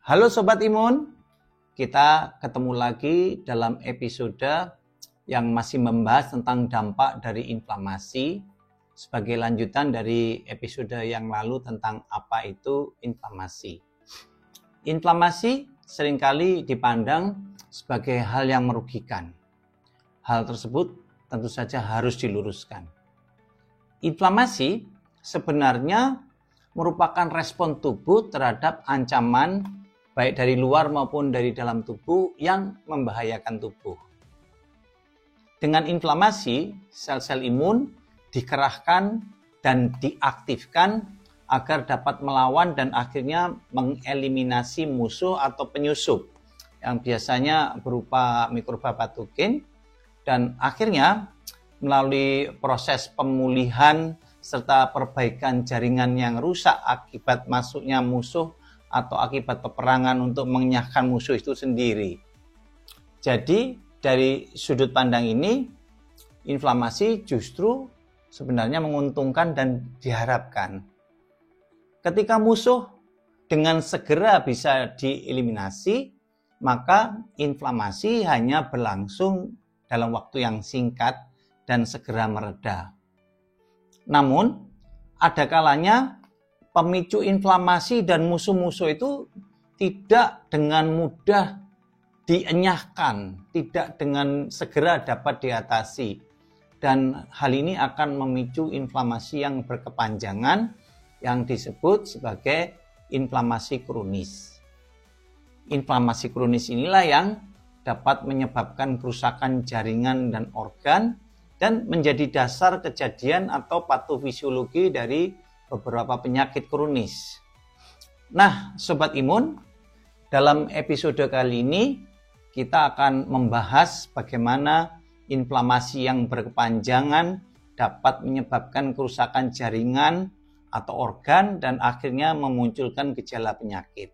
Halo Sobat Imun, kita ketemu lagi dalam episode yang masih membahas tentang dampak dari inflamasi sebagai lanjutan dari episode yang lalu tentang apa itu inflamasi. Inflamasi seringkali dipandang sebagai hal yang merugikan. Hal tersebut tentu saja harus diluruskan. Inflamasi sebenarnya merupakan respon tubuh terhadap ancaman baik dari luar maupun dari dalam tubuh yang membahayakan tubuh. Dengan inflamasi, sel-sel imun dikerahkan dan diaktifkan agar dapat melawan dan akhirnya mengeliminasi musuh atau penyusup yang biasanya berupa mikroba patogen, dan akhirnya melalui proses pemulihan serta perbaikan jaringan yang rusak akibat masuknya musuh atau akibat peperangan untuk mengenyahkan musuh itu sendiri. Jadi dari sudut pandang ini, inflamasi justru sebenarnya menguntungkan dan diharapkan. Ketika musuh dengan segera bisa dieliminasi, maka inflamasi hanya berlangsung dalam waktu yang singkat dan segera mereda. Namun, ada kalanya pemicu inflamasi dan musuh-musuh itu tidak dengan mudah dienyahkan, tidak dengan segera dapat diatasi. Dan hal ini akan memicu inflamasi yang berkepanjangan yang disebut sebagai inflamasi kronis. Inflamasi kronis inilah yang dapat menyebabkan kerusakan jaringan dan organ dan menjadi dasar kejadian atau patofisiologi dari beberapa penyakit kronis. Nah, Sobat Imun, dalam episode kali ini kita akan membahas bagaimana inflamasi yang berkepanjangan dapat menyebabkan kerusakan jaringan atau organ dan akhirnya memunculkan gejala penyakit.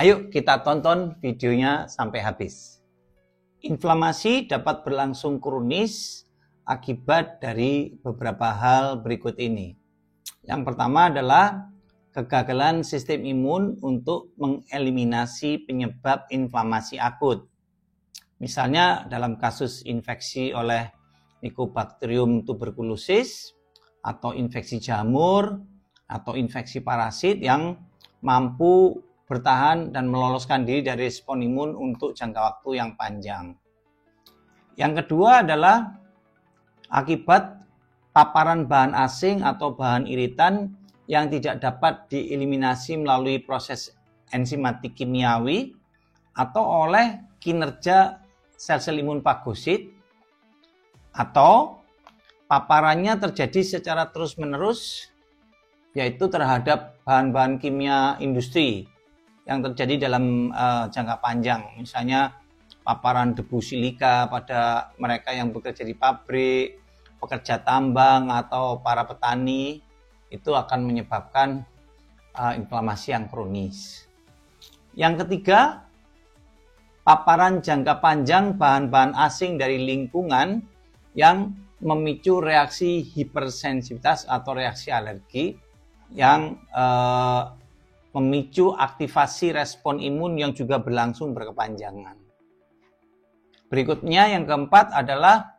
Ayo kita tonton videonya sampai habis. Inflamasi dapat berlangsung kronis akibat dari beberapa hal berikut ini. Yang pertama adalah kegagalan sistem imun untuk mengeliminasi penyebab inflamasi akut. Misalnya dalam kasus infeksi oleh Mycobacterium tuberculosis, atau infeksi jamur, atau infeksi parasit yang mampu bertahan dan meloloskan diri dari respon imun untuk jangka waktu yang panjang. Yang kedua adalah akibat paparan bahan asing atau bahan iritan yang tidak dapat dieliminasi melalui proses enzimatik kimiawi atau oleh kinerja sel-sel imun fagosit, atau paparannya terjadi secara terus-menerus, yaitu terhadap bahan-bahan kimia industri yang terjadi dalam jangka panjang. Misalnya paparan debu silika pada mereka yang bekerja di pabrik, pekerja tambang, atau para petani, itu akan menyebabkan inflamasi yang kronis. Yang ketiga, paparan jangka panjang bahan-bahan asing dari lingkungan yang memicu reaksi hipersensitivitas atau reaksi alergi yang memicu aktivasi respon imun yang juga berlangsung berkepanjangan. Berikutnya yang keempat adalah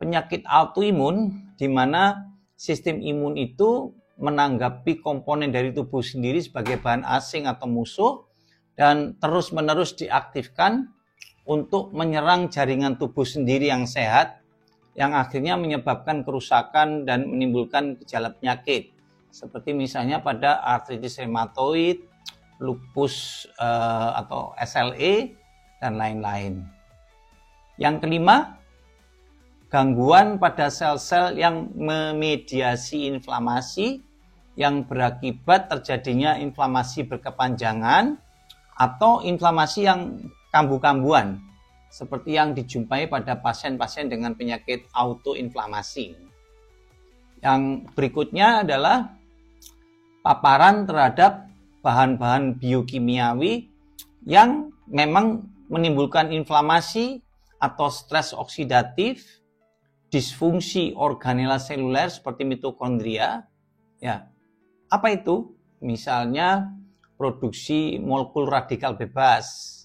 penyakit autoimun, di mana sistem imun itu menanggapi komponen dari tubuh sendiri sebagai bahan asing atau musuh dan terus-menerus diaktifkan untuk menyerang jaringan tubuh sendiri yang sehat, yang akhirnya menyebabkan kerusakan dan menimbulkan gejala penyakit, seperti misalnya pada artritis rheumatoid, lupus atau SLE, dan lain-lain. Yang kelima, gangguan pada sel-sel yang memediasi inflamasi yang berakibat terjadinya inflamasi berkepanjangan atau inflamasi yang kambuh-kambuhan, seperti yang dijumpai pada pasien-pasien dengan penyakit autoinflamasi. Yang berikutnya adalah paparan terhadap bahan-bahan biokimiawi yang memang menimbulkan inflamasi atau stres oksidatif, disfungsi organela seluler seperti mitokondria. Ya, apa itu? Misalnya produksi molekul radikal bebas,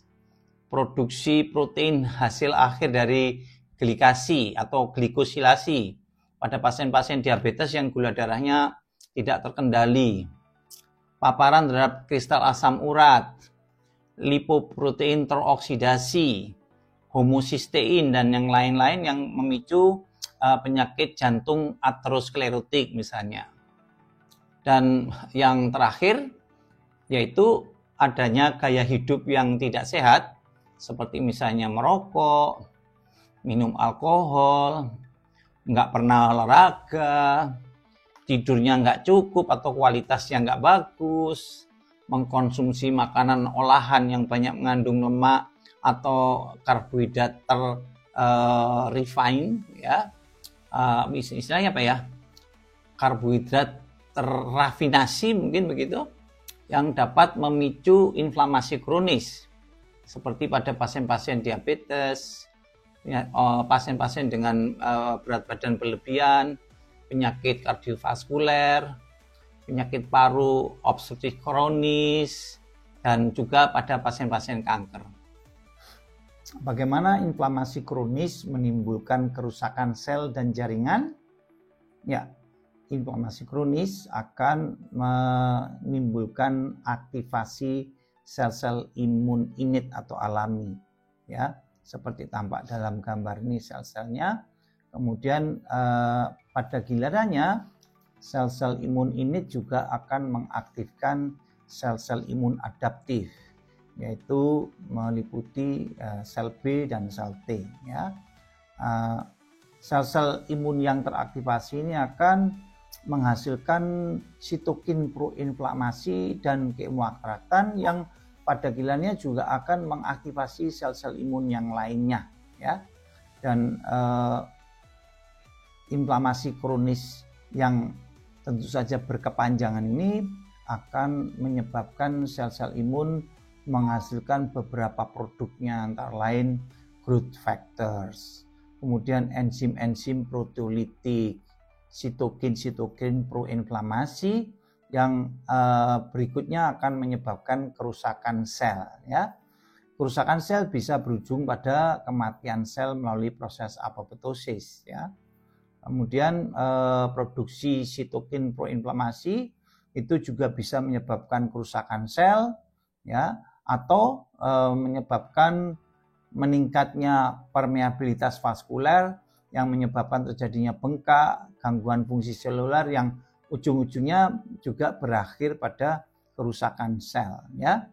produksi protein hasil akhir dari glikasi atau glikosilasi pada pasien-pasien diabetes yang gula darahnya tidak terkendali, paparan terhadap kristal asam urat, lipoprotein teroksidasi, homosistein, dan yang lain-lain yang memicu penyakit jantung aterosklerotik misalnya. Dan yang terakhir yaitu adanya gaya hidup yang tidak sehat, seperti misalnya merokok, minum alkohol, nggak pernah olahraga, tidurnya nggak cukup atau kualitasnya nggak bagus, mengkonsumsi makanan olahan yang banyak mengandung lemak atau karbohidrat refine, ya, istilahnya apa ya, karbohidrat terrafinasi mungkin begitu, yang dapat memicu inflamasi kronis seperti pada pasien-pasien diabetes, ya, pasien-pasien dengan berat badan berlebihan, penyakit kardiovaskuler, penyakit paru obstruktif kronis, dan juga pada pasien-pasien kanker. Bagaimana inflamasi kronis menimbulkan kerusakan sel dan jaringan? Ya, inflamasi kronis akan menimbulkan aktivasi sel-sel imun innate atau alami, ya, seperti tampak dalam gambar ini sel-selnya. Kemudian pada gilirannya sel-sel imun innate juga akan mengaktifkan sel-sel imun adaptif, yaitu meliputi sel B dan sel T, ya. Sel-sel imun yang teraktivasi ini akan menghasilkan sitokin proinflamasi dan kemoakratan yang pada gilirannya juga akan mengaktifasi sel-sel imun yang lainnya, ya. Dan inflamasi kronis yang tentu saja berkepanjangan ini akan menyebabkan sel-sel imun menghasilkan beberapa produknya, antara lain growth factors, kemudian enzim-enzim proteolitik, sitokin proinflamasi yang berikutnya akan menyebabkan kerusakan sel, ya. Kerusakan sel bisa berujung pada kematian sel melalui proses apoptosis, ya. Kemudian produksi sitokin proinflamasi itu juga bisa menyebabkan kerusakan sel, ya, atau menyebabkan meningkatnya permeabilitas vaskuler yang menyebabkan terjadinya bengkak, gangguan fungsi seluler yang ujung-ujungnya juga berakhir pada kerusakan sel, ya.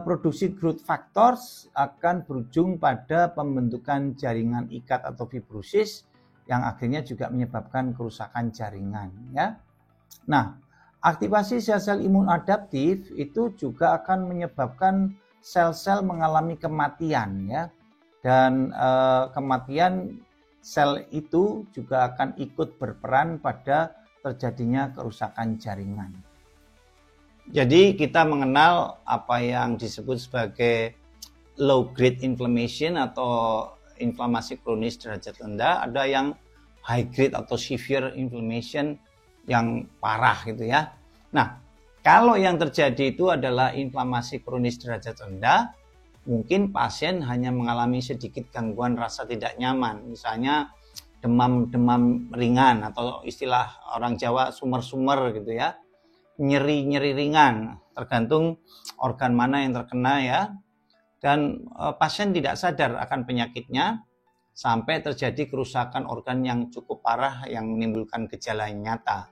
Produksi growth factors akan berujung pada pembentukan jaringan ikat atau fibrosis yang akhirnya juga menyebabkan kerusakan jaringan, ya. Nah, aktivasi sel-sel imun adaptif itu juga akan menyebabkan sel-sel mengalami kematian, ya. Dan kematian sel itu juga akan ikut berperan pada terjadinya kerusakan jaringan. Jadi kita mengenal apa yang disebut sebagai low grade inflammation atau inflamasi kronis derajat rendah, ada yang high grade atau severe inflammation yang parah gitu ya. Nah, kalau yang terjadi itu adalah inflamasi kronis derajat rendah, mungkin pasien hanya mengalami sedikit gangguan rasa tidak nyaman, misalnya demam-demam ringan atau istilah orang Jawa sumer-sumer gitu ya, nyeri-nyeri ringan, tergantung organ mana yang terkena, ya. Dan pasien tidak sadar akan penyakitnya sampai terjadi kerusakan organ yang cukup parah yang menimbulkan gejala yang nyata.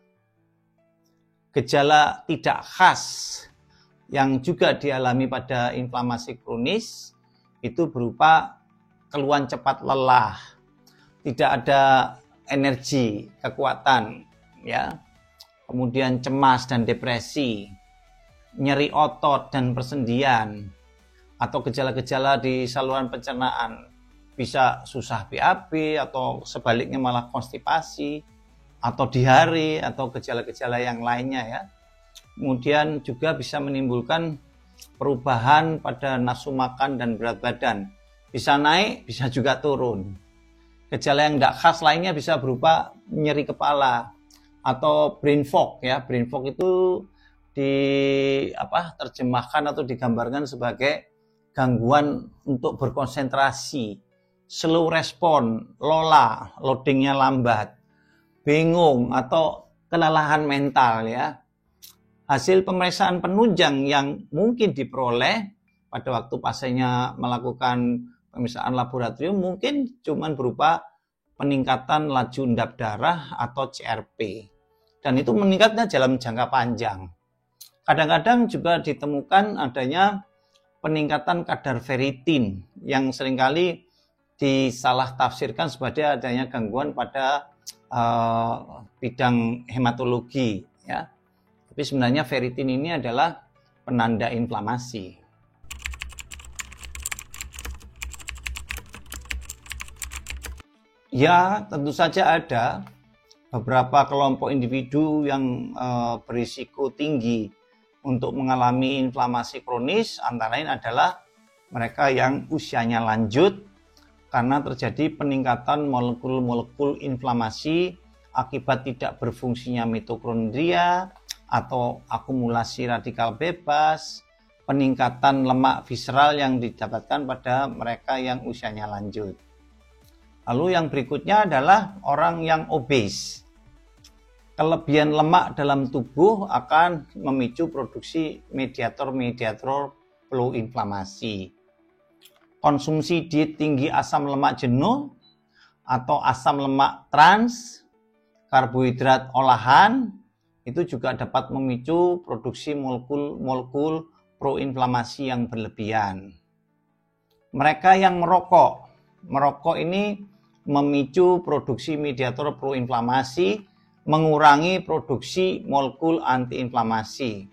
Gejala tidak khas yang juga dialami pada inflamasi kronis itu berupa keluhan cepat lelah, tidak ada energi, kekuatan, ya. Kemudian cemas dan depresi, nyeri otot dan persendian, atau gejala-gejala di saluran pencernaan, bisa susah BAB atau sebaliknya malah konstipasi atau diare atau gejala-gejala yang lainnya, ya. Kemudian juga bisa menimbulkan perubahan pada nafsu makan dan berat badan, bisa naik, bisa juga turun. Gejala yang tidak khas lainnya bisa berupa nyeri kepala atau brain fog, ya. Brain fog itu terjemahkan atau digambarkan sebagai gangguan untuk berkonsentrasi, slow respon, lola, loadingnya lambat, bingung atau kelelahan mental ya. Hasil pemeriksaan penunjang yang mungkin diperoleh pada waktu pasiennya melakukan pemeriksaan laboratorium mungkin cuma berupa peningkatan laju endap darah atau CRP. Dan itu meningkatnya dalam jangka panjang. Kadang-kadang juga ditemukan adanya peningkatan kadar ferritin yang seringkali disalah tafsirkan sebagai adanya gangguan pada bidang hematologi ya. Tapi sebenarnya ferritin ini adalah penanda inflamasi. Ya, tentu saja ada beberapa kelompok individu yang berisiko tinggi untuk mengalami inflamasi kronis, antara lain adalah mereka yang usianya lanjut karena terjadi peningkatan molekul-molekul inflamasi akibat tidak berfungsinya mitokondria atau akumulasi radikal bebas, peningkatan lemak visceral yang didapatkan pada mereka yang usianya lanjut. Lalu yang berikutnya adalah orang yang obes. Kelebihan lemak dalam tubuh akan memicu produksi mediator-mediator proinflamasi. Konsumsi diet tinggi asam lemak jenuh atau asam lemak trans, karbohidrat olahan, itu juga dapat memicu produksi molekul-molekul proinflamasi yang berlebihan. Mereka yang merokok ini memicu produksi mediator proinflamasi, mengurangi produksi molekul antiinflamasi.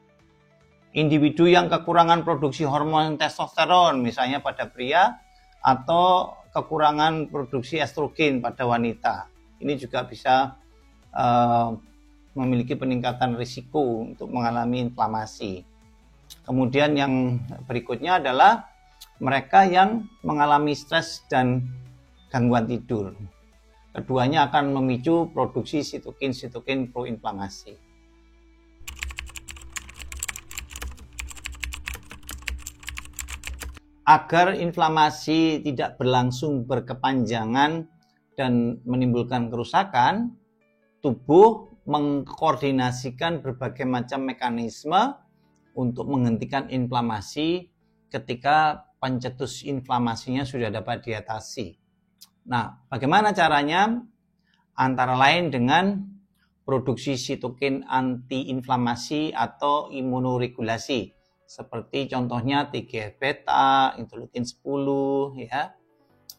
Individu yang kekurangan produksi hormon testosteron, misalnya pada pria, atau kekurangan produksi estrogen pada wanita, ini juga bisa memiliki peningkatan risiko untuk mengalami inflamasi. Kemudian yang berikutnya adalah mereka yang mengalami stres dan gangguan tidur. Keduanya akan memicu produksi sitokin proinflamasi. Agar inflamasi tidak berlangsung berkepanjangan dan menimbulkan kerusakan, tubuh mengkoordinasikan berbagai macam mekanisme untuk menghentikan inflamasi ketika pencetus inflamasinya sudah dapat diatasi. Nah, bagaimana caranya? Antara lain dengan produksi sitokin antiinflamasi atau imunoregulasi. Seperti contohnya TGF-beta, interleukin 10 ya.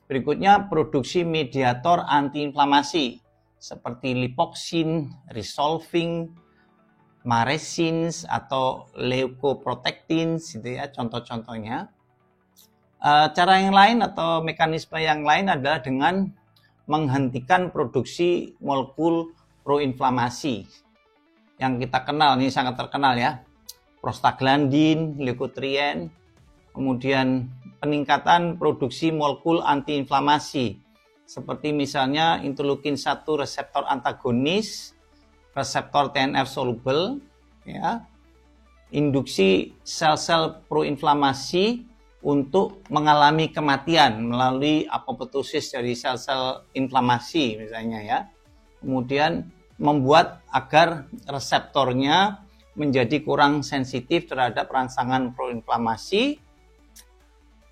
Berikutnya produksi mediator antiinflamasi seperti lipoksin, resolving, maresins atau leukoprotectins gitu ya, contoh-contohnya. Cara yang lain atau mekanisme yang lain adalah dengan menghentikan produksi molekul proinflamasi yang kita kenal, ini sangat terkenal ya, prostaglandin, leukotrien, kemudian peningkatan produksi molekul antiinflamasi seperti misalnya interleukin 1 reseptor antagonis, reseptor TNF soluble ya, induksi sel-sel proinflamasi untuk mengalami kematian melalui apoptosis dari sel-sel inflamasi misalnya ya. Kemudian membuat agar reseptornya menjadi kurang sensitif terhadap rangsangan proinflamasi,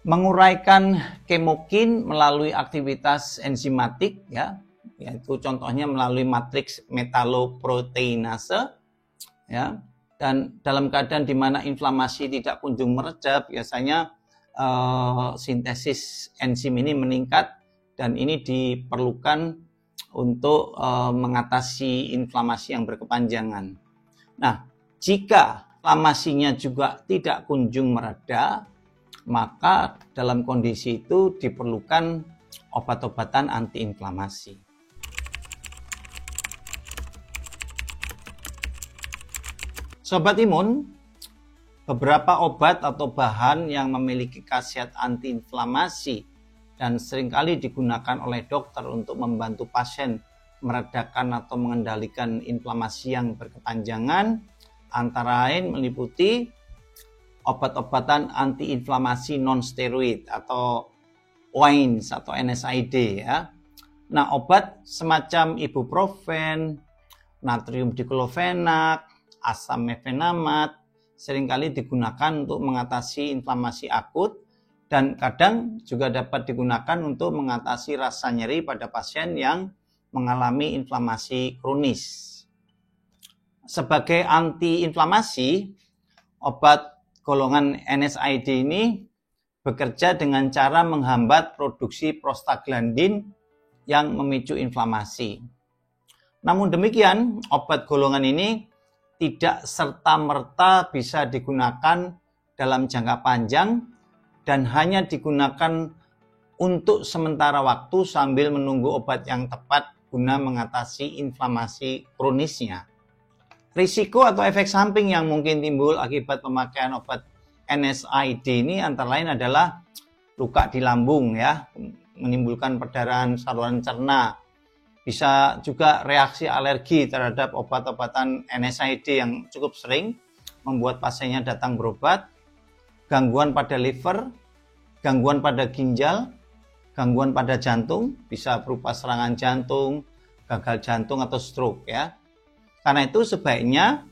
menguraikan kemokin melalui aktivitas enzimatik ya, yaitu contohnya melalui matriks metaloproteinase ya. Dan dalam keadaan di mana inflamasi tidak kunjung mereda, biasanya sintesis enzim ini meningkat dan ini diperlukan untuk mengatasi inflamasi yang berkepanjangan. Nah, jika inflamasinya juga tidak kunjung mereda, maka dalam kondisi itu diperlukan obat-obatan antiinflamasi. Sobat Imun, beberapa obat atau bahan yang memiliki khasiat antiinflamasi dan seringkali digunakan oleh dokter untuk membantu pasien meredakan atau mengendalikan inflamasi yang berkepanjangan antara lain meliputi obat-obatan antiinflamasi non-steroid atau OAINS atau NSAID ya. Nah, obat semacam ibuprofen, natrium diklofenak, asam mefenamat seringkali digunakan untuk mengatasi inflamasi akut dan kadang juga dapat digunakan untuk mengatasi rasa nyeri pada pasien yang mengalami inflamasi kronis. Sebagai antiinflamasi, obat golongan NSAID ini bekerja dengan cara menghambat produksi prostaglandin yang memicu inflamasi. Namun demikian, obat golongan ini tidak serta-merta bisa digunakan dalam jangka panjang dan hanya digunakan untuk sementara waktu sambil menunggu obat yang tepat guna mengatasi inflamasi kronisnya. Risiko atau efek samping yang mungkin timbul akibat pemakaian obat NSAID ini antara lain adalah luka di lambung ya, menimbulkan perdarahan saluran cerna. Bisa juga reaksi alergi terhadap obat-obatan NSAID yang cukup sering membuat pasiennya datang berobat, gangguan pada liver, gangguan pada ginjal, gangguan pada jantung, bisa berupa serangan jantung, gagal jantung atau stroke ya. Karena itu sebaiknya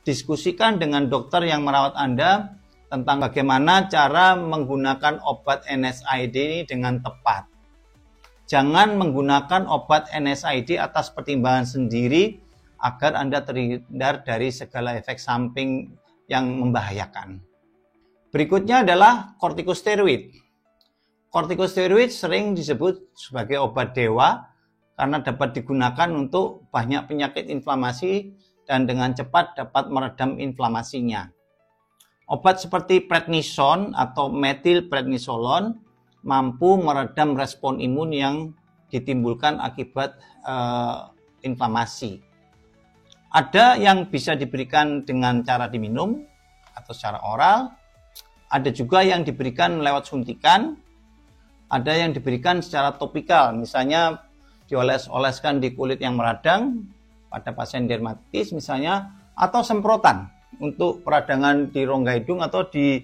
diskusikan dengan dokter yang merawat Anda tentang bagaimana cara menggunakan obat NSAID ini dengan tepat. Jangan menggunakan obat NSAID atas pertimbangan sendiri agar Anda terhindar dari segala efek samping yang membahayakan. Berikutnya adalah kortikosteroid. Kortikosteroid sering disebut sebagai obat dewa karena dapat digunakan untuk banyak penyakit inflamasi dan dengan cepat dapat meredam inflamasinya. Obat seperti prednison atau methylprednisolone mampu meredam respon imun yang ditimbulkan akibat inflamasi. Ada yang bisa diberikan dengan cara diminum atau secara oral, ada juga yang diberikan lewat suntikan, ada yang diberikan secara topikal, misalnya dioles-oleskan di kulit yang meradang pada pasien dermatitis misalnya, atau semprotan untuk peradangan di rongga hidung atau di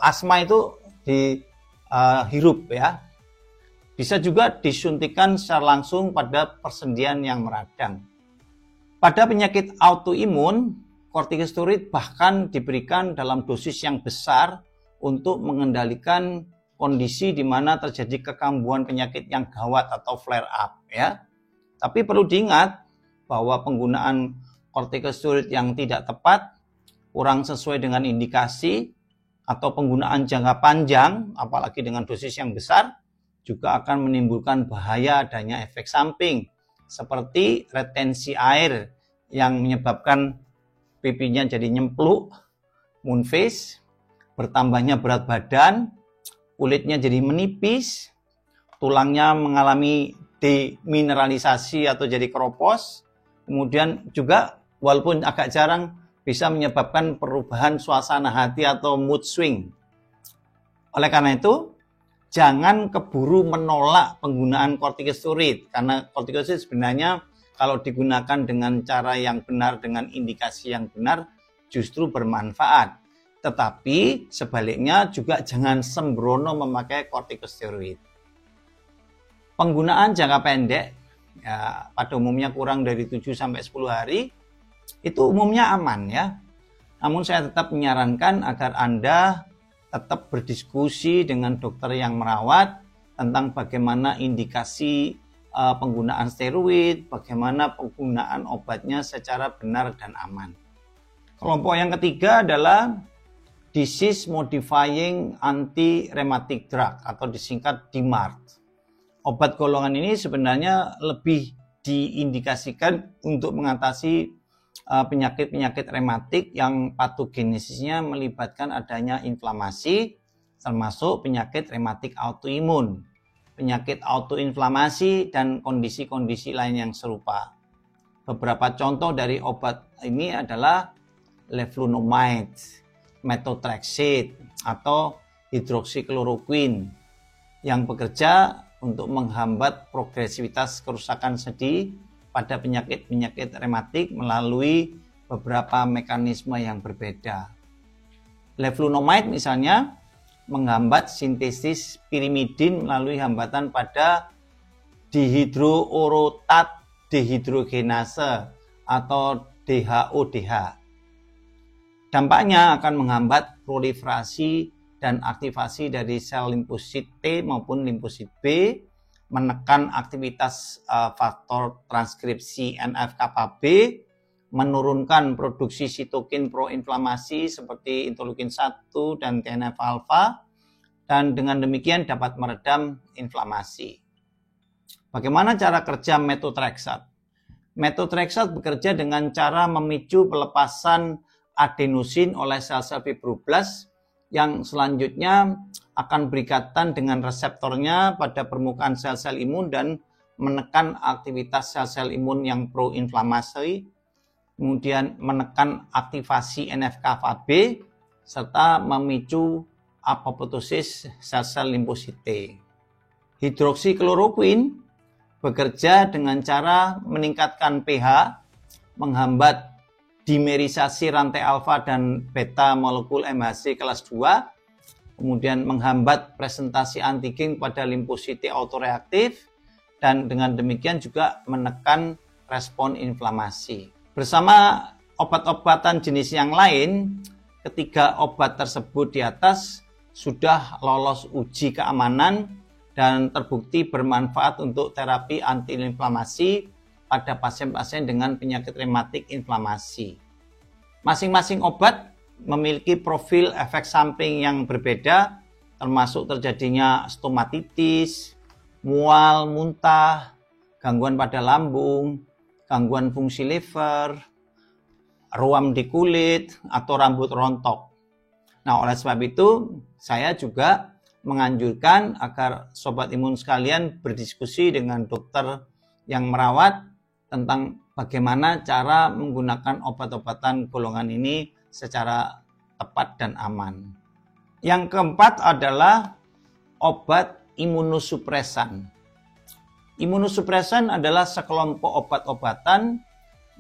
asma itu dihirup ya. Bisa juga disuntikan secara langsung pada persendian yang meradang. Pada penyakit autoimun, kortikosteroid bahkan diberikan dalam dosis yang besar untuk mengendalikan kondisi di mana terjadi kekambuhan penyakit yang gawat atau flare up ya. Tapi perlu diingat bahwa penggunaan kortikosteroid yang tidak tepat, kurang sesuai dengan indikasi, atau penggunaan jangka panjang, apalagi dengan dosis yang besar, juga akan menimbulkan bahaya adanya efek samping, seperti retensi air yang menyebabkan pipinya jadi nyempluk, moon face, bertambahnya berat badan, kulitnya jadi menipis, tulangnya mengalami demineralisasi atau jadi keropos, kemudian juga walaupun agak jarang bisa menyebabkan perubahan suasana hati atau mood swing. Oleh karena itu, jangan keburu menolak penggunaan kortikosteroid, karena kortikosteroid sebenarnya kalau digunakan dengan cara yang benar, dengan indikasi yang benar, justru bermanfaat. Tetapi sebaliknya juga jangan sembrono memakai kortikosteroid. Penggunaan jangka pendek, ya, pada umumnya kurang dari 7-10 hari, itu umumnya aman ya. Namun saya tetap menyarankan agar Anda tetap berdiskusi dengan dokter yang merawat tentang bagaimana indikasi penggunaan steroid, bagaimana penggunaan obatnya secara benar dan aman. Kelompok yang ketiga adalah disease modifying anti-rheumatic drug atau disingkat DMARD. Obat golongan ini sebenarnya lebih diindikasikan untuk mengatasi penyakit-penyakit rematik yang patogenesisnya melibatkan adanya inflamasi, termasuk penyakit rematik autoimun, penyakit autoinflamasi, dan kondisi-kondisi lain yang serupa. Beberapa contoh dari obat ini adalah leflunomide, methotrexate, atau hidroksikloroquine yang bekerja untuk menghambat progresivitas kerusakan sendi pada penyakit-penyakit rematik melalui beberapa mekanisme yang berbeda. Leflunomide misalnya menghambat sintesis pirimidin melalui hambatan pada dihidroorotat dehidrogenase atau DHODH. Dampaknya akan menghambat proliferasi dan aktivasi dari sel limfosit T maupun limfosit B, menekan aktivitas faktor transkripsi NF-kappa B, menurunkan produksi sitokin proinflamasi seperti interleukin 1 dan TNF-alfa, dan dengan demikian dapat meredam inflamasi. Bagaimana cara kerja methotrexate? Methotrexate bekerja dengan cara memicu pelepasan adenosin oleh sel-sel fibroblast yang selanjutnya akan berikatan dengan reseptornya pada permukaan sel-sel imun dan menekan aktivitas sel-sel imun yang proinflamasi, kemudian menekan aktivasi NF-kappa B, serta memicu apoptosis sel-sel limfosit T. Hidroksikloroquine bekerja dengan cara meningkatkan pH, menghambat dimerisasi rantai alfa dan beta molekul MHC kelas 2, kemudian menghambat presentasi antigen pada limfosit T autoreaktif, dan dengan demikian juga menekan respon inflamasi. Bersama obat-obatan jenis yang lain, ketiga obat tersebut di atas sudah lolos uji keamanan dan terbukti bermanfaat untuk terapi antiinflamasi pada pasien-pasien dengan penyakit rematik inflamasi. Masing-masing obat memiliki profil efek samping yang berbeda, termasuk terjadinya stomatitis, mual, muntah, gangguan pada lambung, gangguan fungsi liver, ruam di kulit, atau rambut rontok. Nah, oleh sebab itu, saya juga menganjurkan agar sobat imun sekalian berdiskusi dengan dokter yang merawat tentang bagaimana cara menggunakan obat-obatan golongan ini secara tepat dan aman. Yang keempat adalah obat imunosupresan. Imunosupresan adalah sekelompok obat-obatan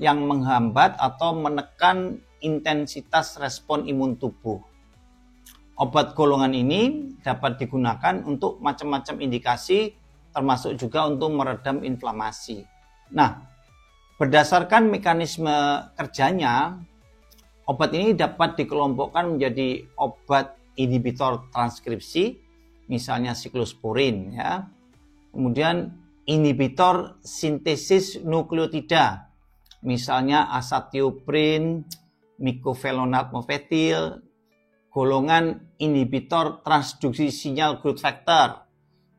yang menghambat atau menekan intensitas respon imun tubuh. Obat golongan ini dapat digunakan untuk macam-macam indikasi, termasuk juga untuk meredam inflamasi. Nah, berdasarkan mekanisme kerjanya, obat ini dapat dikelompokkan menjadi obat inhibitor transkripsi, misalnya siklosporin, ya. Kemudian inhibitor sintesis nukleotida, misalnya azathioprin, mycophenolate mofetil. Golongan inhibitor transduksi sinyal growth factor,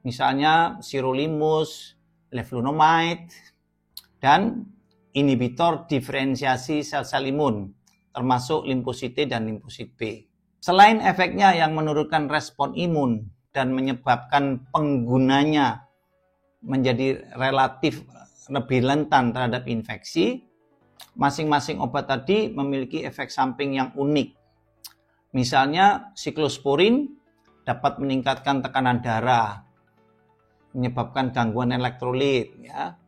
misalnya sirolimus, leflunomide, dan inhibitor diferensiasi sel-sel imun, termasuk limfosit T dan limfosit B. Selain efeknya yang menurunkan respon imun dan menyebabkan penggunanya menjadi relatif lebih rentan terhadap infeksi, masing-masing obat tadi memiliki efek samping yang unik. Misalnya siklosporin dapat meningkatkan tekanan darah, menyebabkan gangguan elektrolit, ya.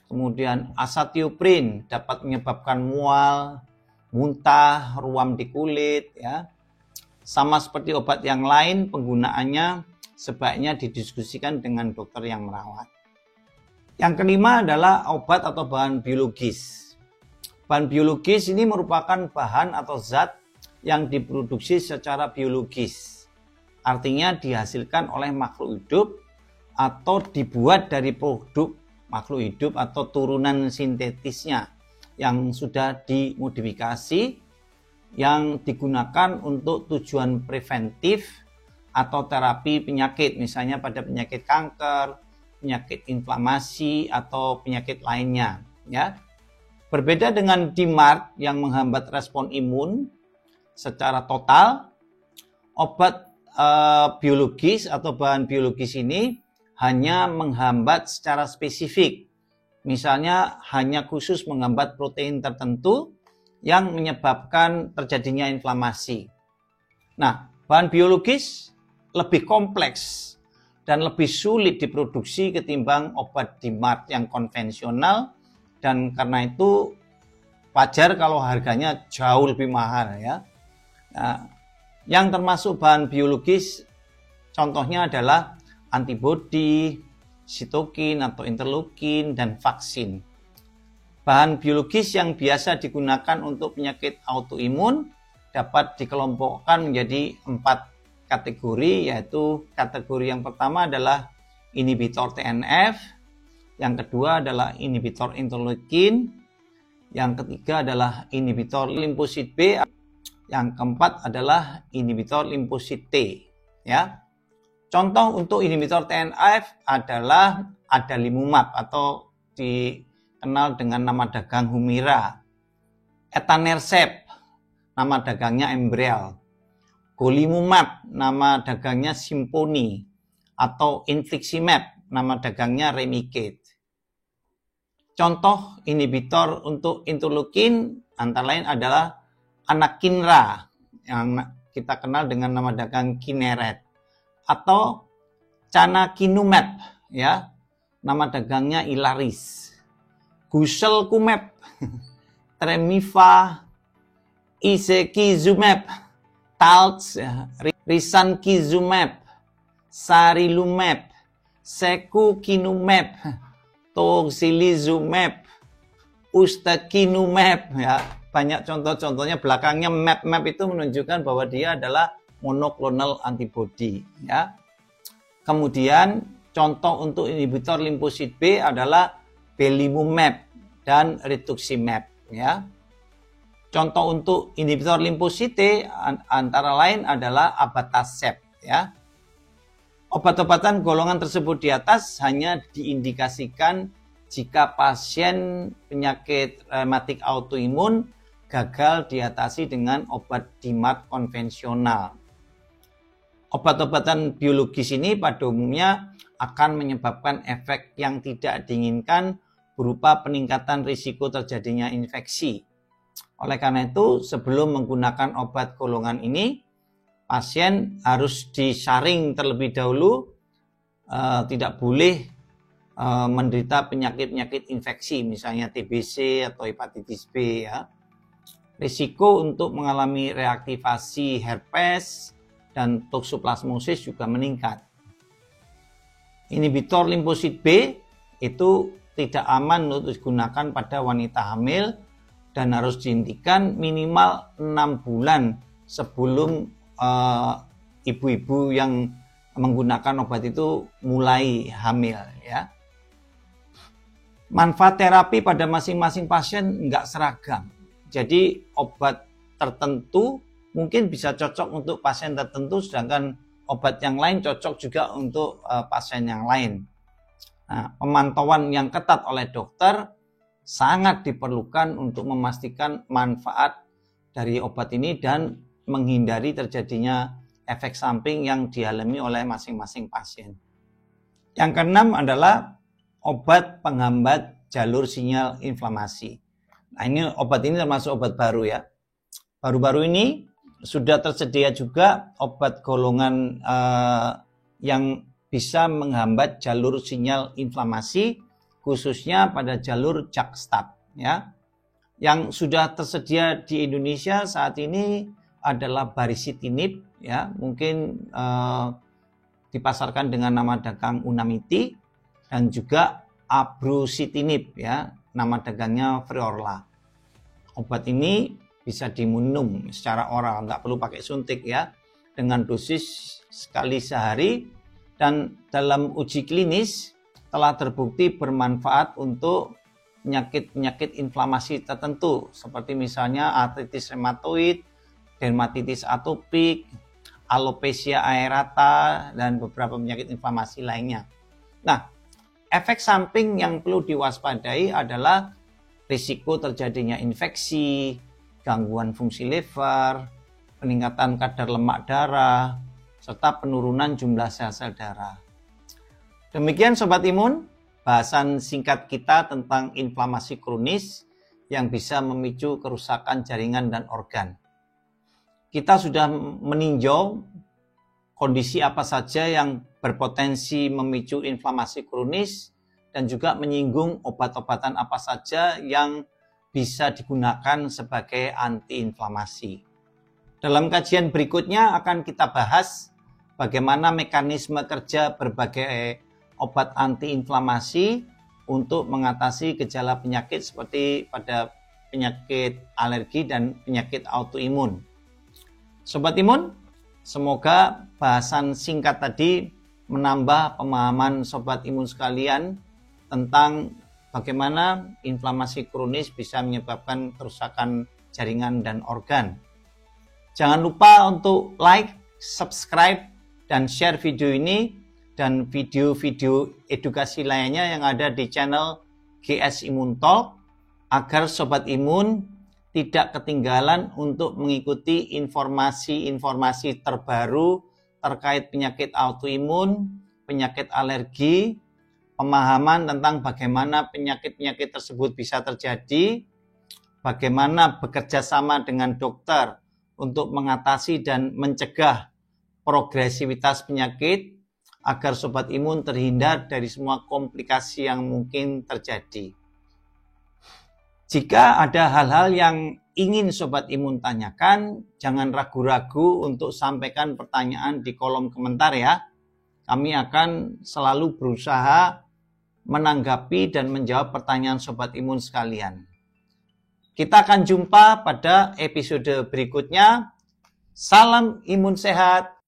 Kemudian azathioprin dapat menyebabkan mual, muntah, ruam di kulit, ya. Sama seperti obat yang lain, penggunaannya sebaiknya didiskusikan dengan dokter yang merawat. Yang kelima adalah obat atau bahan biologis. Bahan biologis ini merupakan bahan atau zat yang diproduksi secara biologis. Artinya dihasilkan oleh makhluk hidup atau dibuat dari produk makhluk hidup atau turunan sintetisnya yang sudah dimodifikasi, yang digunakan untuk tujuan preventif atau terapi penyakit, misalnya pada penyakit kanker, penyakit inflamasi, atau penyakit lainnya, ya. Berbeda dengan DMARD yang menghambat respon imun secara total, obat biologis atau bahan biologis ini hanya menghambat secara spesifik. Misalnya hanya khusus menghambat protein tertentu yang menyebabkan terjadinya inflamasi. Nah, bahan biologis lebih kompleks dan lebih sulit diproduksi ketimbang obat DMARD yang konvensional, dan karena itu wajar kalau harganya jauh lebih mahal ya. Nah, yang termasuk bahan biologis contohnya adalah antibodi, sitokin atau interleukin, dan vaksin. Bahan biologis yang biasa digunakan untuk penyakit autoimun dapat dikelompokkan menjadi 4 kategori, yaitu kategori yang pertama adalah inhibitor TNF, yang kedua adalah inhibitor interleukin, yang ketiga adalah inhibitor limfosit B, yang keempat adalah inhibitor limfosit T. Ya. Contoh untuk inhibitor TNF adalah adalimumab atau dikenal dengan nama dagang Humira, etanercept, nama dagangnya Enbrel, golimumab, nama dagangnya Simponi, atau infliximab, nama dagangnya Remicade. Contoh inhibitor untuk interleukin antara lain adalah anakinra, yang kita kenal dengan nama dagang Kineret, atau canakinumab, ya, nama dagangnya Ilaris, guselkumab, Tremiva, isekizumab, Taltz, risankizumab, sarilumab, sekukinumab, tocilizumab, ustekinumab, ya. Banyak contoh-contohnya, belakangnya map itu menunjukkan bahwa dia adalah monoklonal antibody, ya. Kemudian contoh untuk inhibitor limfosit B adalah belimumab dan rituximab, ya. Contoh untuk inhibitor limfosit T antara lain adalah abatacept, ya. Obat-obatan golongan tersebut di atas hanya diindikasikan jika pasien penyakit rematik autoimun gagal diatasi dengan obat DMARD konvensional. Obat-obatan biologis ini pada umumnya akan menyebabkan efek yang tidak diinginkan berupa peningkatan risiko terjadinya infeksi. Oleh karena itu, sebelum menggunakan obat golongan ini, pasien harus disaring terlebih dahulu, tidak boleh menderita penyakit-penyakit infeksi, misalnya TBC atau hepatitis B, ya. Risiko untuk mengalami reaktivasi herpes dan toksoplasmosis juga meningkat. Inhibitor limfosit B itu tidak aman untuk digunakan pada wanita hamil dan harus dihentikan minimal 6 bulan sebelum ibu-ibu yang menggunakan obat itu mulai hamil, ya. Manfaat terapi pada masing-masing pasien nggak seragam. Jadi obat tertentu mungkin bisa cocok untuk pasien tertentu, sedangkan obat yang lain cocok juga untuk pasien yang lain. Nah, pemantauan yang ketat oleh dokter sangat diperlukan untuk memastikan manfaat dari obat ini dan menghindari terjadinya efek samping yang dialami oleh masing-masing pasien. Yang keenam adalah obat penghambat jalur sinyal inflamasi. Nah, ini obat ini termasuk obat baru, ya. Baru-baru ini sudah tersedia juga obat golongan yang bisa menghambat jalur sinyal inflamasi, khususnya pada jalur JAK-STAT, ya. Yang sudah tersedia di Indonesia saat ini adalah baricitinib, ya, mungkin dipasarkan dengan nama dagang Unamiti, dan juga abrucitinib, ya, nama dagangnya Freorla. Obat ini bisa diminum secara oral, nggak perlu pakai suntik, ya, dengan dosis sekali sehari, dan dalam uji klinis telah terbukti bermanfaat untuk penyakit-penyakit inflamasi tertentu seperti misalnya artritis reumatoid, dermatitis atopik, alopecia aerata, dan beberapa penyakit inflamasi lainnya. Nah, efek samping yang perlu diwaspadai adalah risiko terjadinya infeksi, gangguan fungsi liver, peningkatan kadar lemak darah, serta penurunan jumlah sel-sel darah. Demikian Sobat Imun, bahasan singkat kita tentang inflamasi kronis yang bisa memicu kerusakan jaringan dan organ. Kita sudah meninjau kondisi apa saja yang berpotensi memicu inflamasi kronis dan juga menyinggung obat-obatan apa saja yang bisa digunakan sebagai antiinflamasi. Dalam kajian berikutnya akan kita bahas bagaimana mekanisme kerja berbagai obat antiinflamasi untuk mengatasi gejala penyakit seperti pada penyakit alergi dan penyakit autoimun. Sobat Imun, semoga bahasan singkat tadi menambah pemahaman Sobat Imun sekalian tentang bagaimana inflamasi kronis bisa menyebabkan kerusakan jaringan dan organ. Jangan lupa untuk like, subscribe, dan share video ini dan video-video edukasi lainnya yang ada di channel GS Imun Talk agar Sobat Imun tidak ketinggalan untuk mengikuti informasi-informasi terbaru terkait penyakit autoimun, penyakit alergi, pemahaman tentang bagaimana penyakit-penyakit tersebut bisa terjadi, bagaimana bekerja sama dengan dokter untuk mengatasi dan mencegah progresivitas penyakit agar Sobat Imun terhindar dari semua komplikasi yang mungkin terjadi. Jika ada hal-hal yang ingin Sobat Imun tanyakan, jangan ragu-ragu untuk sampaikan pertanyaan di kolom komentar ya. Kami akan selalu berusaha menanggapi dan menjawab pertanyaan Sobat Imun sekalian. Kita akan jumpa pada episode berikutnya. Salam imun sehat,